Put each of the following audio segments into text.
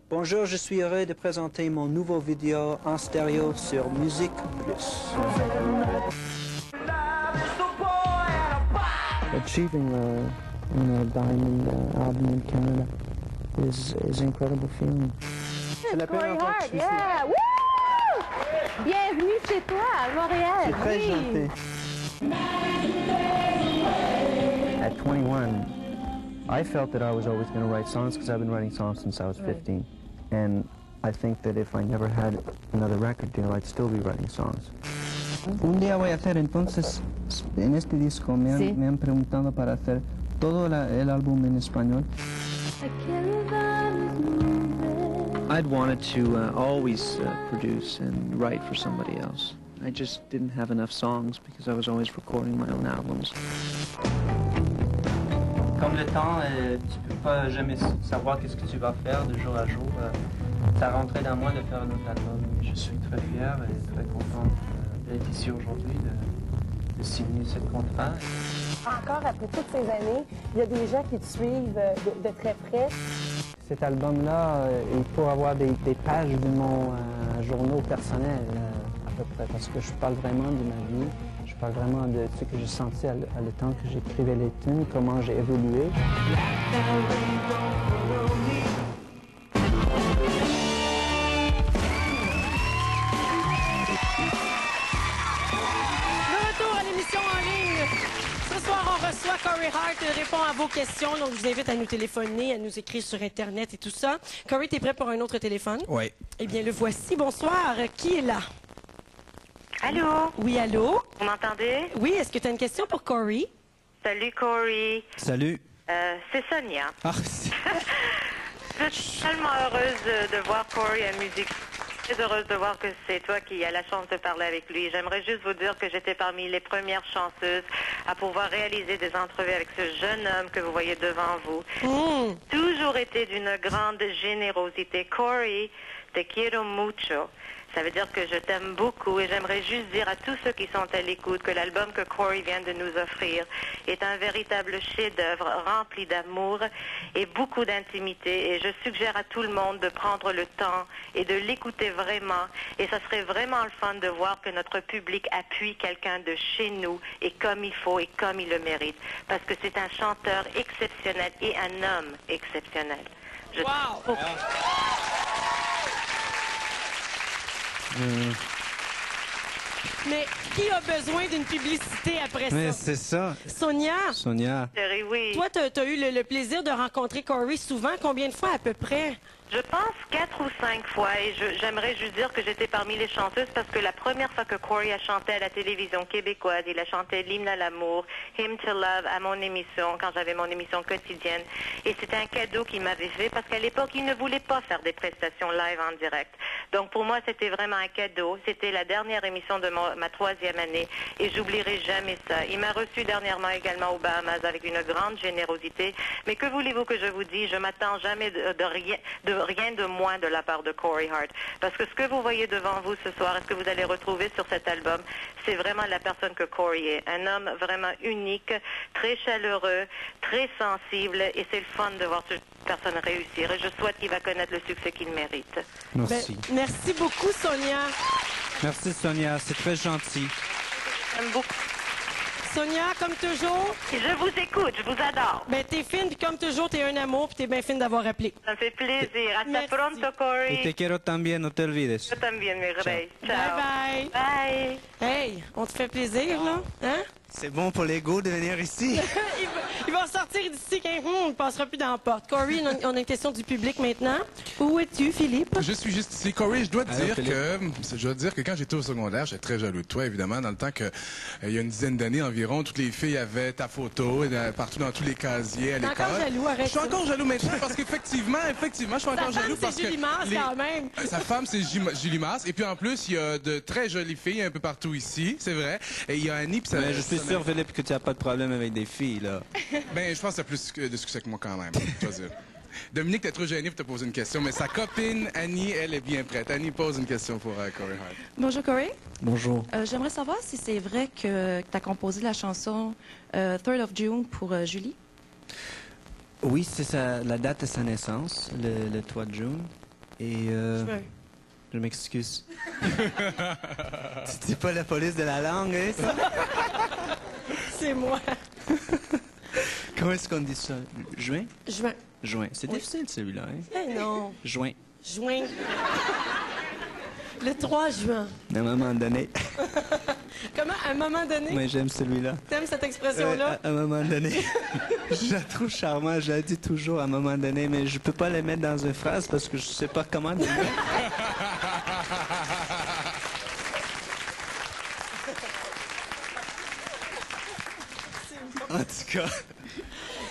Bonjour, je suis heureux de présenter mon nouveau vidéo en stéréo sur Musique Plus. Achieving a diamond album in Canada is incredible feeling. C'est la première fois que je suis ici. Yeah! Woo! Bienvenue chez toi à Montréal. C'est très gentil. At 21, I felt that I was always going to write songs because I've been writing songs since I was 15. And I think that if I never had another record deal, I'd still be writing songs. Un día voy a hacer, entonces, en este disco me han preguntado para hacer todo el álbum en español. I'd wanted to always produce and write for somebody else. I just didn't have enough songs because I was always recording my own albums. Comme le temps, tu peux pas jamais savoir qu'est-ce que tu vas faire de jour à jour. Ça rentrait dans moi de faire un autre album. Je suis très fier et très content d'être ici aujourd'hui, de signer ce contrat. Encore après toutes ces années, il y a des gens qui te suivent de très près. Cet album-là, il faut avoir des pages de mon journal personnel, à peu près, parce que je parle vraiment de ma vie. Je parle vraiment de ce que j'ai senti à le temps que j'écrivais les tunes, comment j'ai évolué. On reçoit Corey Hart, répond à vos questions. Donc, je vous invite à nous téléphoner, à nous écrire sur Internet et tout ça. Corey, t'es prêt pour un autre téléphone? Oui. Eh bien, le voici. Bonsoir. Qui est là? Allô? Oui, allô? Vous m'entendez? Oui, est-ce que tu as une question pour Corey? Salut, Corey. Salut. C'est Sonia. Ah, Je suis tellement heureuse de voir Corey à Musique. Très heureuse de voir que c'est toi qui as la chance de parler avec lui. J'aimerais juste vous dire que j'étais parmi les premières chanceuses à pouvoir réaliser des entrevues avec ce jeune homme que vous voyez devant vous. Toujours été d'une grande générosité. Corey, te quiero mucho. Ça veut dire que je t'aime beaucoup et j'aimerais juste dire à tous ceux qui sont à l'écoute que l'album que Corey vient de nous offrir est un véritable chef-d'œuvre rempli d'amour et beaucoup d'intimité. Et je suggère à tout le monde de prendre le temps et de l'écouter vraiment. Et ça serait vraiment le fun de voir que notre public appuie quelqu'un de chez nous et comme il faut et comme il le mérite. Parce que c'est un chanteur exceptionnel et un homme exceptionnel. Wow! Mais qui a besoin d'une publicité après ça? mais c'est ça. Sonia, Oui. toi, tu as eu le plaisir de rencontrer Corey souvent. Combien de fois à peu près? Je pense 4 ou 5 fois et j'aimerais juste dire que j'étais parmi les chanteuses parce que la première fois que Corey a chanté à la télévision québécoise, il a chanté l'hymne à l'amour, Hymn to Love à mon émission, quand j'avais mon émission quotidienne. Et c'était un cadeau qu'il m'avait fait parce qu'à l'époque, il ne voulait pas faire des prestations live en direct. Donc pour moi, c'était vraiment un cadeau. C'était la dernière émission de ma 3e année et j'oublierai jamais ça. Il m'a reçu dernièrement également aux Bahamas avec une grande générosité. Mais que voulez-vous que je vous dise? Je m'attends jamais rien de moins de la part de Corey Hart. Parce que ce que vous voyez devant vous ce soir, est-ce que vous allez retrouver sur cet album, c'est vraiment la personne que Corey est. Un homme vraiment unique, très chaleureux, très sensible, et c'est le fun de voir cette personne réussir. Et je souhaite qu'il va connaître le succès qu'il mérite. Merci. Ben, merci beaucoup, Sonia. Merci, Sonia. C'est très gentil. J'aime beaucoup. Sonia, comme toujours. Je vous écoute, je vous adore. Ben, t'es fine, puis comme toujours, t'es un amour, puis t'es bien fine d'avoir appelé. Ça me fait plaisir. Hasta Merci. pronto, Corey. Y te quiero también, no te olvides. Yo también, mi rey. Ciao. Bye bye. Bye. Hey, on te fait plaisir, là? Hein? C'est bon pour l'ego de venir ici. il va sortir d'ici on ne passera plus dans la porte. Corey, on a une question du public maintenant. Où es-tu, Philippe? Je suis juste ici. Corey, je dois te Alors, dire que quand j'étais au secondaire, j'étais très jaloux de toi, évidemment, dans le temps que il y a une dizaine d'années environ, toutes les filles avaient ta photo partout dans tous les casiers à T'es l'école. encore jaloux, arrête Je suis ça. encore jaloux maintenant parce qu'effectivement, je suis encore jaloux parce c'est que Julie Mars, quand même. sa femme, c'est Julie Mars. Et puis en plus, il y a de très jolies filles un peu partout ici, c'est vrai. Et il y a Annie, puis ça. Mais je suis sûr, Philippe, que tu n'as pas de problème avec des filles, là. Ben, je pense que tu as plus de succès que moi quand même. Je dois dire. Dominique, t'es trop gêné pour te poser une question, mais sa copine Annie, elle est bien prête. Annie pose une question pour Corey Hart. Bonjour Corey. Bonjour. J'aimerais savoir si c'est vrai que tu as composé la chanson 3rd of June pour Julie. Oui, c'est la date de sa naissance, le 3 de juin. Et je m'excuse. C'était pas la police de la langue, hein, ça? C'est moi. Comment est-ce qu'on dit ça? Juin? Juin. Juin. C'est difficile, celui-là, hein? Eh non. Juin. Juin. Le 3 juin. À un moment donné. Comment, à un moment donné? Moi, j'aime celui-là. T'aimes cette expression-là? À un moment donné. Je la trouve charmante, je la dis toujours à un moment donné, mais je peux pas la mettre dans une phrase parce que je sais pas comment le mettre. En tout cas.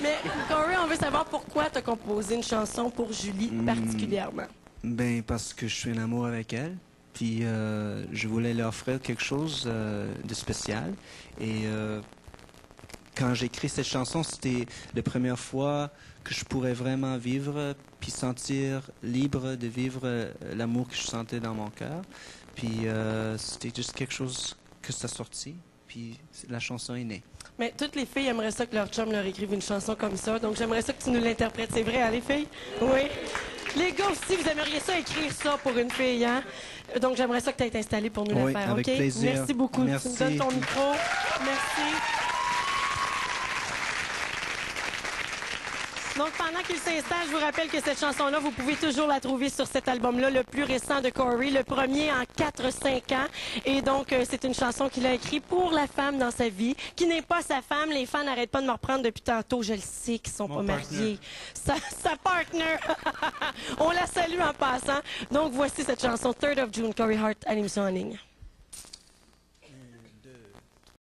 Mais, Corey, on veut savoir pourquoi tu as composé une chanson pour Julie particulièrement. Ben, parce que je suis en amour avec elle. Puis, je voulais lui offrir quelque chose de spécial. Et quand j'ai écrit cette chanson, c'était la première fois que je pourrais vraiment vivre, puis sentir libre de vivre l'amour que je sentais dans mon cœur. Puis, c'était juste quelque chose que ça sortit. Puis, la chanson est née. Mais toutes les filles aimeraient ça que leur chum leur écrive une chanson comme ça. Donc, j'aimerais ça que tu nous l'interprètes. C'est vrai, hein, les filles? Oui. Les gars aussi, vous aimeriez ça écrire ça pour une fille, hein? Donc, j'aimerais ça que tu aies installé pour nous Oui, la faire, avec OK? plaisir. Merci beaucoup. Merci. Tu me donnes ton micro. Merci. Donc, pendant qu'il s'installe, je vous rappelle que cette chanson-là, vous pouvez toujours la trouver sur cet album-là, le plus récent de Corey, le premier en 4-5 ans. Et donc, c'est une chanson qu'il a écrite pour la femme dans sa vie, qui n'est pas sa femme. Les fans n'arrêtent pas de me reprendre depuis tantôt. Je le sais qu'ils sont pas mariés. Sa partner. On la salue en passant. Donc, voici cette chanson, 3rd of June, Corey Hart à l'émission en ligne.